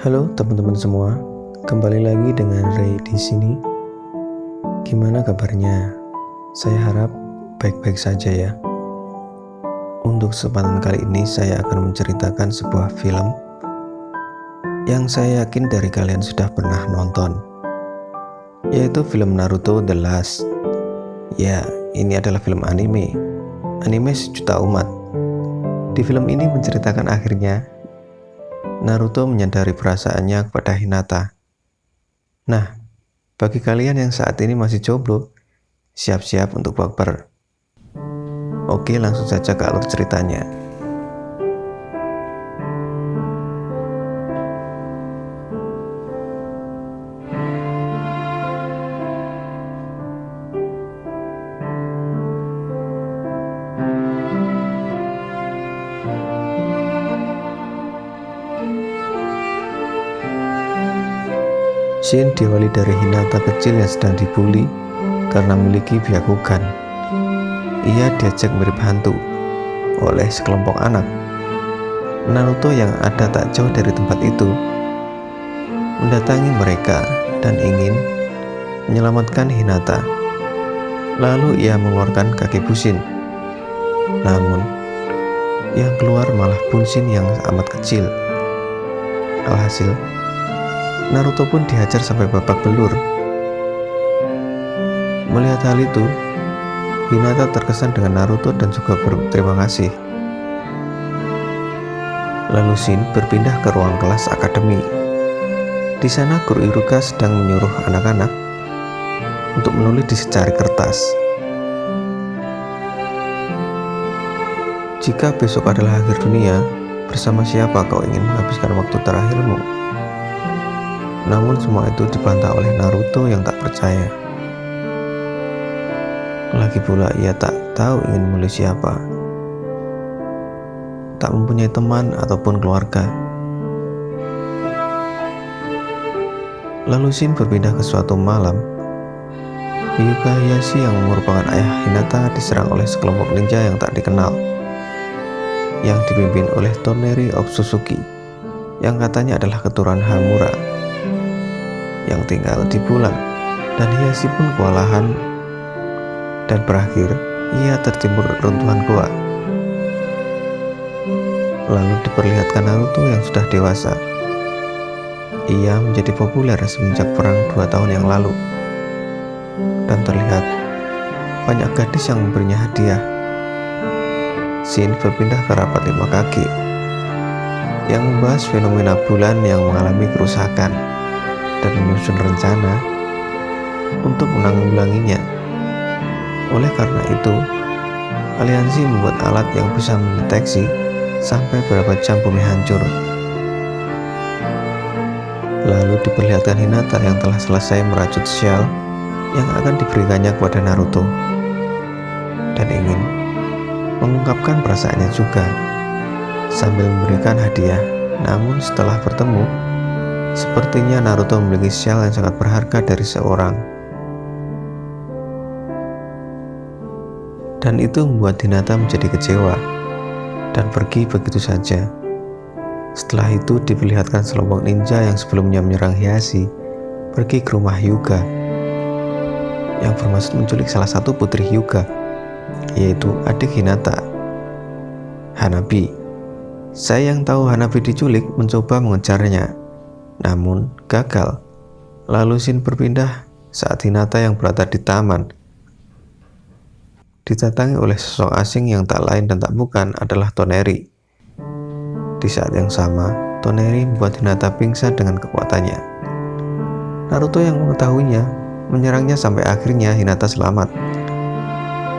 Halo teman-teman semua, kembali lagi dengan Ray di sini. Gimana kabarnya? Saya harap baik-baik saja ya. Untuk kesempatan kali ini saya akan menceritakan sebuah film yang saya yakin dari kalian sudah pernah nonton, yaitu film Naruto The Last. Ya, ini adalah film anime sejuta umat. Di film ini menceritakan akhirnya Naruto menyadari perasaannya kepada Hinata. Nah, bagi kalian yang saat ini masih jomblo, siap-siap untuk baper. Oke, langsung saja ke alur ceritanya. Shin diawali dari Hinata kecil yang sedang dibully karena memiliki Byakugan. Ia diajak mirip hantu oleh sekelompok anak. Naruto yang ada tak jauh dari tempat itu mendatangi mereka dan ingin menyelamatkan Hinata. Lalu ia mengeluarkan kaki Bushin. Namun yang keluar malah Bushin yang amat kecil. Alhasil Naruto pun dihajar sampai babak belur. Melihat hal itu, Hinata terkesan dengan Naruto dan juga berterima kasih. Lalu Shin berpindah ke ruang kelas akademi. Di sana guru Iruka sedang menyuruh anak-anak untuk menulis di secari kertas. Jika besok adalah akhir dunia, bersama siapa kau ingin menghabiskan waktu terakhirmu? Namun semua itu dibantah oleh Naruto yang tak percaya. Lagi pula ia tak tahu ingin memilih siapa. Tak mempunyai teman ataupun keluarga. Lalu Shin berpindah ke suatu malam. Hyuga Hayashi yang merupakan ayah Hinata diserang oleh sekelompok ninja yang tak dikenal, yang dipimpin oleh Toneri Otsutsuki, yang katanya adalah keturunan Hamura yang tinggal di bulan. Dan Hayashi pun kewalahan dan berakhir ia tertimbun runtuhan goa. Lalu diperlihatkan Naruto yang sudah dewasa. Ia menjadi populer semenjak perang 2 tahun yang lalu, dan terlihat banyak gadis yang memberinya hadiah. Shin berpindah ke rapat 5 kaki yang membahas fenomena bulan yang mengalami kerusakan dan menyusun rencana untuk menanggulanginya. Oleh karena itu, aliansi membuat alat yang bisa mendeteksi sampai berapa jam bumi hancur. Lalu diperlihatkan Hinata yang telah selesai merajut syal yang akan diberikannya kepada Naruto, dan ingin mengungkapkan perasaannya juga sambil memberikan hadiah. Namun setelah bertemu, sepertinya Naruto memiliki syal yang sangat berharga dari seorang, dan itu membuat Hinata menjadi kecewa dan pergi begitu saja. Setelah itu diperlihatkan sekelompok ninja yang sebelumnya menyerang Hayashi pergi ke rumah Hyuga yang bermaksud menculik salah satu putri Hyuga, yaitu adik Hinata, Hanabi. Saya yang tahu Hanabi diculik mencoba mengejarnya, namun gagal. Lalu Shin berpindah saat Hinata yang berada di taman didatangi oleh sosok asing yang tak lain dan tak bukan adalah Toneri. Di saat yang sama, Toneri membuat Hinata pingsan dengan kekuatannya. Naruto yang mengetahuinya menyerangnya sampai akhirnya Hinata selamat.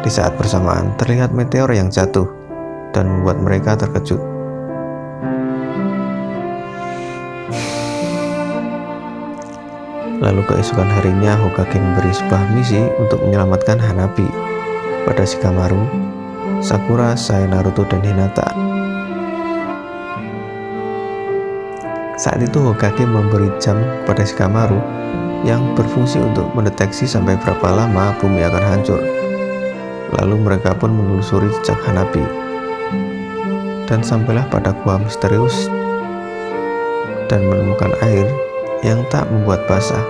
Di saat bersamaan terlihat meteor yang jatuh dan membuat mereka terkejut. Lalu keesokan harinya Hokage memberi sebuah misi untuk menyelamatkan Hanabi pada Shikamaru, Sakura, Sai, Naruto, dan Hinata. Saat itu Hokage memberi jam kepada Shikamaru yang berfungsi untuk mendeteksi sampai berapa lama bumi akan hancur. Lalu mereka pun menelusuri jejak Hanabi dan sampailah pada gua misterius dan menemukan air yang tak membuat basah.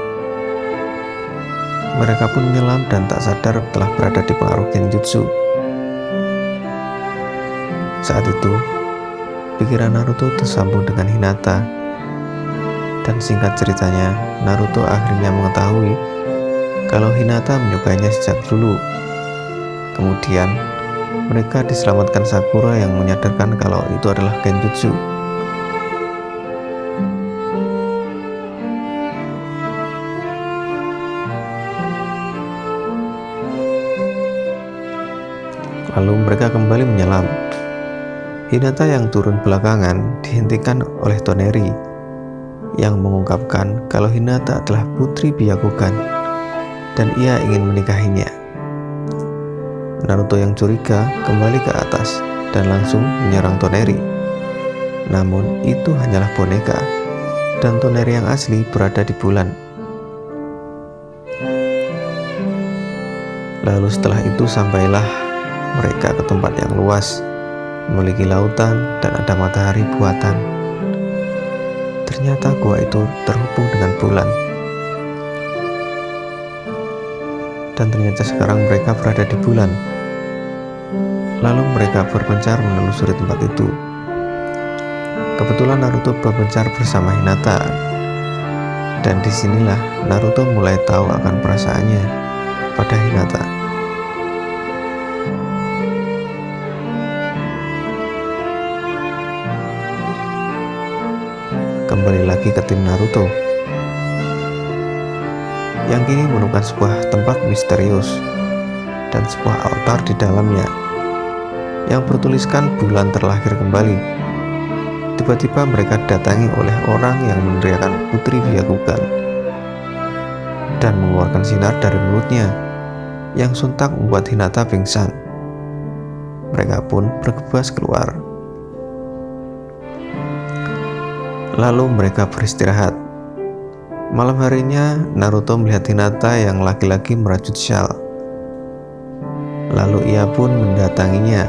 Mereka pun menyelam dan tak sadar telah berada di pengaruh genjutsu. Saat itu, pikiran Naruto tersambung dengan Hinata. Dan singkat ceritanya, Naruto akhirnya mengetahui kalau Hinata menyukainya sejak dulu. Kemudian, mereka diselamatkan Sakura yang menyadarkan kalau itu adalah genjutsu. Lalu mereka kembali menyelam. Hinata yang turun belakangan dihentikan oleh Toneri yang mengungkapkan kalau Hinata adalah putri Byakugan dan ia ingin menikahinya. Naruto yang curiga kembali ke atas dan langsung menyerang Toneri. Namun itu hanyalah boneka dan Toneri yang asli berada di bulan. Lalu setelah itu sampailah mereka ke tempat yang luas, memiliki lautan dan ada matahari buatan. Ternyata gua itu terhubung dengan bulan. Dan ternyata sekarang mereka berada di bulan. Lalu mereka berpencar menelusuri tempat itu. Kebetulan Naruto berpencar bersama Hinata. Dan disinilah Naruto mulai tahu akan perasaannya pada Hinata. Kembali lagi ke tim Naruto yang kini menemukan sebuah tempat misterius dan sebuah altar di dalamnya yang bertuliskan bulan terlahir kembali. Tiba-tiba mereka didatangi oleh orang yang meneriakkan putri Byakugan dan mengeluarkan sinar dari mulutnya yang sontak membuat Hinata pingsan. Mereka pun bergegas keluar. Lalu mereka beristirahat. Malam harinya Naruto melihat Hinata yang laki-laki merajut syal. Lalu ia pun mendatanginya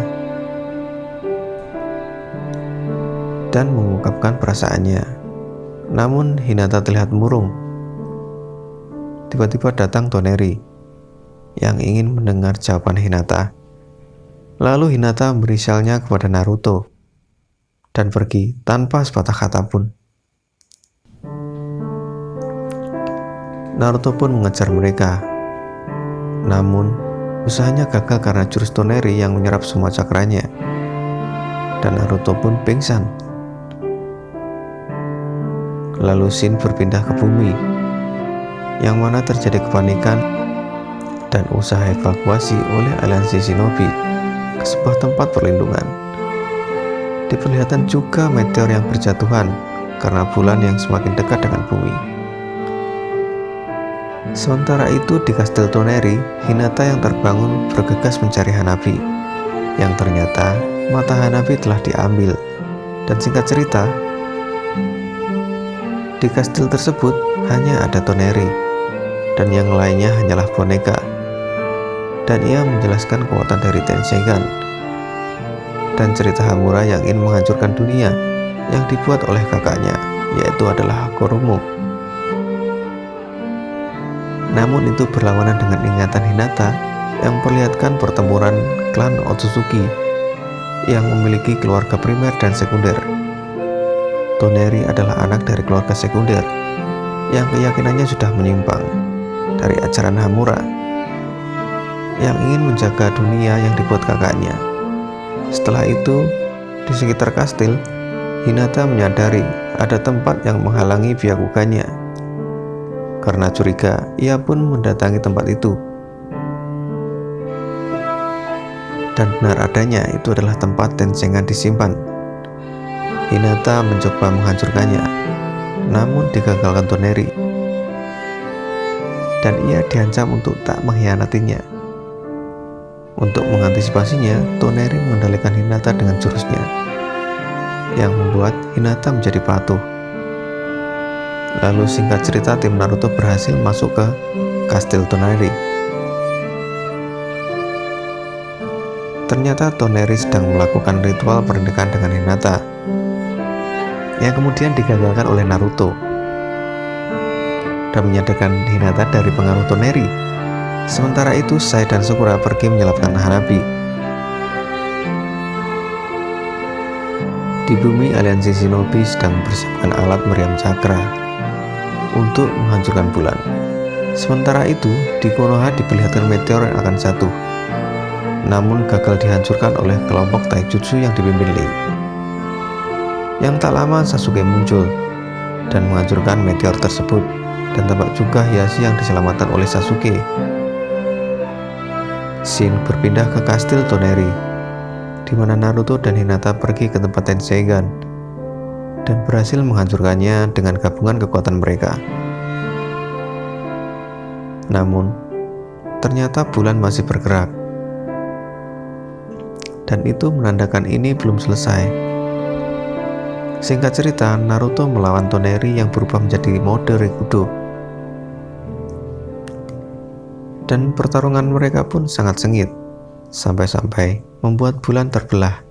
dan mengungkapkan perasaannya. Namun Hinata terlihat murung. Tiba-tiba datang Toneri yang ingin mendengar jawaban Hinata. Lalu Hinata memberi syalnya kepada Naruto dan pergi tanpa sepatah kata pun. Naruto pun mengejar mereka. Namun, usahanya gagal karena jurus Toneri yang menyerap semua cakranya. Dan Naruto pun pingsan. Lalu Shin berpindah ke bumi, yang mana terjadi kepanikan dan usaha evakuasi oleh aliansi shinobi ke sebuah tempat perlindungan. Diperlihatkan juga meteor yang berjatuhan karena bulan yang semakin dekat dengan bumi. Sementara itu di Kastil Toneri, Hinata yang terbangun bergegas mencari Hanabi, yang ternyata mata Hanabi telah diambil. Dan singkat cerita, di kastil tersebut hanya ada Toneri, dan yang lainnya hanyalah boneka. Dan ia menjelaskan kekuatan dari Tenshinhan dan cerita Hamura yang ingin menghancurkan dunia yang dibuat oleh kakaknya, yaitu adalah Hakurumu. Namun itu berlawanan dengan ingatan Hinata yang memperlihatkan pertempuran klan Otsutsuki yang memiliki keluarga primer dan sekunder. Toneri adalah anak dari keluarga sekunder yang keyakinannya sudah menyimpang dari ajaran Hamura yang ingin menjaga dunia yang dibuat kakaknya. Setelah itu, di sekitar kastil, Hinata menyadari ada tempat yang menghalangi Byakugannya. Karena curiga, ia pun mendatangi tempat itu. Dan benar adanya itu adalah tempat Tenshinhan disimpan. Hinata mencoba menghancurkannya, namun digagalkan Toneri. Dan ia diancam untuk tak mengkhianatinya. Untuk mengantisipasinya, Toneri mengendalikan Hinata dengan jurusnya, yang membuat Hinata menjadi patuh. Lalu singkat cerita, tim Naruto berhasil masuk ke Kastil Toneri. Ternyata Toneri sedang melakukan ritual pernikahan dengan Hinata. yang kemudian digagalkan oleh Naruto dan menyadarkan Hinata dari pengaruh Toneri. Sementara itu, Sai dan Sakura pergi menyelamatkan Hanabi. Di bumi, aliansi Shinobi sedang mempersiapkan alat meriam cakra untuk menghancurkan bulan. Sementara itu, di Konoha diperlihatkan meteor yang akan jatuh, namun gagal dihancurkan oleh kelompok taijutsu yang dipimpin Lei. Yang tak lama Sasuke muncul dan menghancurkan meteor tersebut, dan tampak juga Hiashi yang diselamatkan oleh Sasuke. Scene berpindah ke kastil Toneri, di mana Naruto dan Hinata pergi ke tempat Tenseigan dan berhasil menghancurkannya dengan gabungan kekuatan mereka. Namun, ternyata bulan masih bergerak, dan itu menandakan ini belum selesai. Singkat cerita, Naruto melawan Toneri yang berubah menjadi mode Rikudo, dan pertarungan mereka pun sangat sengit, sampai-sampai membuat bulan terbelah.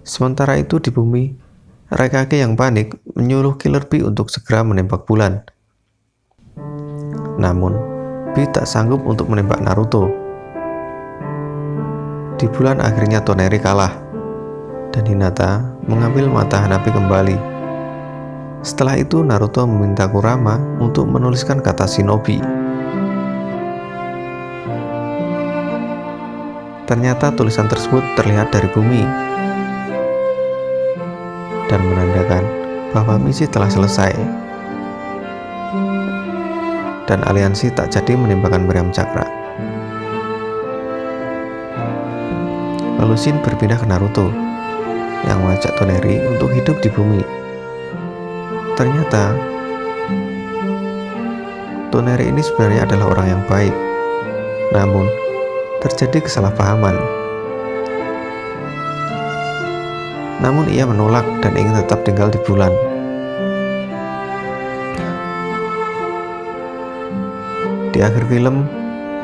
Sementara itu di bumi, Raikage yang panik menyuruh Killer Bee untuk segera menembak bulan. Namun, Bee tak sanggup untuk menembak Naruto. Di bulan akhirnya Toneri kalah, dan Hinata mengambil mata Hanabi kembali. Setelah itu Naruto meminta Kurama untuk menuliskan kata Shinobi. Ternyata tulisan tersebut terlihat dari bumi dan menandakan bahwa misi telah selesai dan aliansi tak jadi menembakkan meriam cakra. Lalu Shin berpindah ke Naruto yang mengajak Toneri untuk hidup di bumi. Ternyata Toneri ini sebenarnya adalah orang yang baik, namun terjadi kesalahpahaman. Namun ia menolak dan ingin tetap tinggal di bulan. Di akhir film,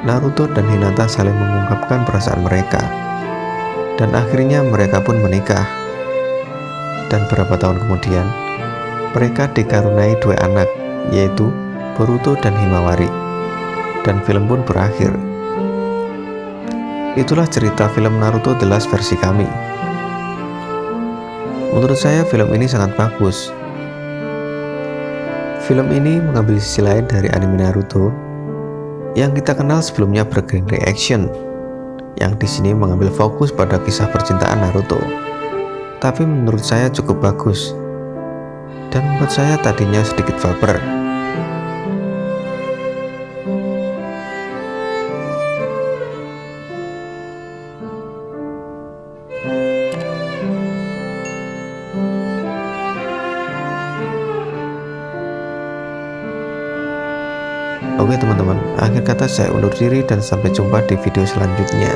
Naruto dan Hinata saling mengungkapkan perasaan mereka, dan akhirnya mereka pun menikah. Dan beberapa tahun kemudian, mereka dikaruniai 2 anak, yaitu Boruto dan Himawari, dan film pun berakhir. Itulah cerita film Naruto The Last versi kami. Menurut saya film ini sangat bagus. Film ini mengambil sisi lain dari anime Naruto yang kita kenal sebelumnya bergenre action, yang di sini mengambil fokus pada kisah percintaan Naruto. Tapi menurut saya cukup bagus, dan membuat saya tadinya sedikit baper. Oke teman-teman, akhir kata saya undur diri dan sampai jumpa di video selanjutnya.